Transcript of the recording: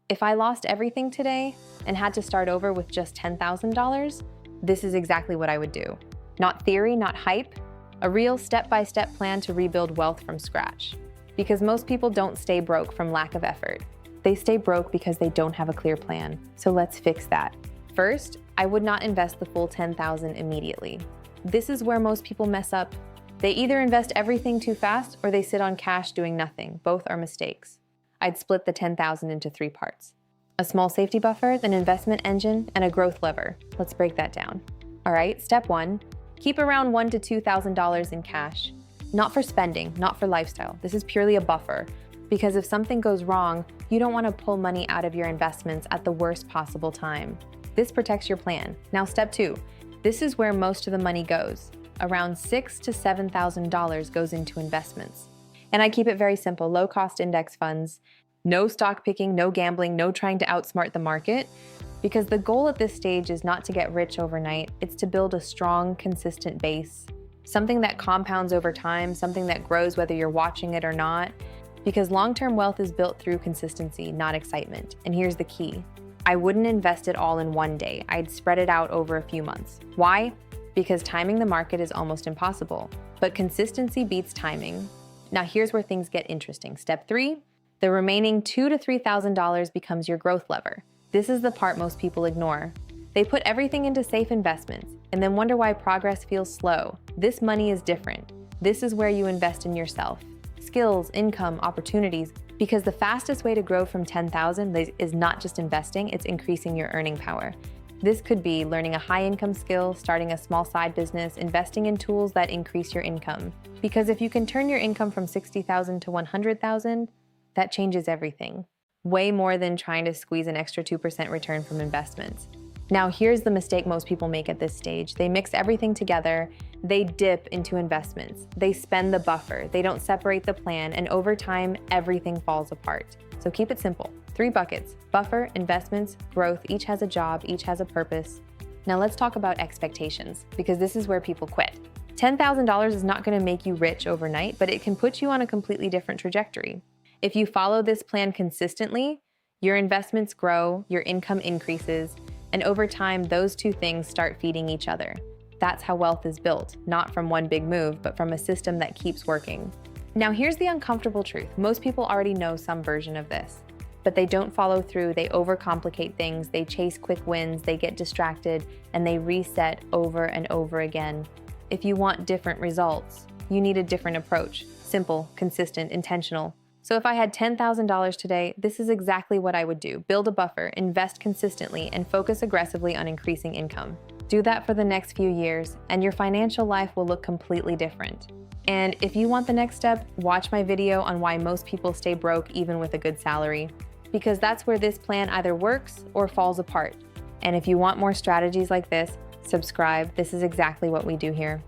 If I lost everything today and had to start over with just $10,000, this is exactly what I would do. Not theory, not hype, a real step-by-step plan to rebuild wealth from scratch. Because most people don't stay broke from lack of effort. They stay broke because they don't have a clear plan. So let's fix that. First, I would not invest the full $10,000 immediately. This is where most people mess up. They either invest everything too fast or they sit on cash doing nothing. Both are mistakes. I'd split the $10,000 into 3 parts. A small safety buffer, an investment engine, and a growth lever. Let's break that down. All right, step 1, keep around $1,000 to $2,000 in cash. Not for spending, not for lifestyle. This is purely a buffer. Because if something goes wrong, you don't want to pull money out of your investments at the worst possible time. This protects your plan. Now step 2, this is where most of the money goes. Around $6,000 to $7,000 goes into investments. And I keep it very simple, low-cost index funds, no stock picking, no gambling, no trying to outsmart the market, because the goal at this stage is not to get rich overnight, it's to build a strong, consistent base, something that compounds over time, something that grows whether you're watching it or not, because long-term wealth is built through consistency, not excitement. And here's the key. I wouldn't invest it all in one day. I'd spread it out over a few months. Why? Because timing the market is almost impossible, but consistency beats timing. Now here's where things get interesting. Step 3, the remaining $2,000 to $3,000 becomes your growth lever. This is the part most people ignore. They put everything into safe investments and then wonder why progress feels slow. This money is different. This is where you invest in yourself. Skills, income, opportunities, because the fastest way to grow from $10,000 is not just investing, it's increasing your earning power. This could be learning a high-income skill, starting a small side business, investing in tools that increase your income. Because if you can turn your income from $60,000 to $100,000, that changes everything. Way more than trying to squeeze an extra 2% return from investments. Now here's the mistake most people make at this stage. They mix everything together, they dip into investments, they spend the buffer, they don't separate the plan, and over time, everything falls apart. So keep it simple. 3 buckets: buffer, investments, growth. Each has a job, each has a purpose. Now let's talk about expectations, because this is where people quit. $10,000 is not going to make you rich overnight, but it can put you on a completely different trajectory. If you follow this plan consistently, your investments grow, your income increases, and over time, those 2 things start feeding each other. That's how wealth is built, not from one big move, but from a system that keeps working. Now here's the uncomfortable truth. Most people already know some version of this, but they don't follow through, they overcomplicate things, they chase quick wins, they get distracted, and they reset over and over again. If you want different results, you need a different approach. Simple, consistent, intentional. So if I had $10,000 today, this is exactly what I would do. Build a buffer, invest consistently, and focus aggressively on increasing income. Do that for the next few years, and your financial life will look completely different. And if you want the next step, watch my video on why most people stay broke even with a good salary, because that's where this plan either works or falls apart. And if you want more strategies like this, subscribe. This is exactly what we do here.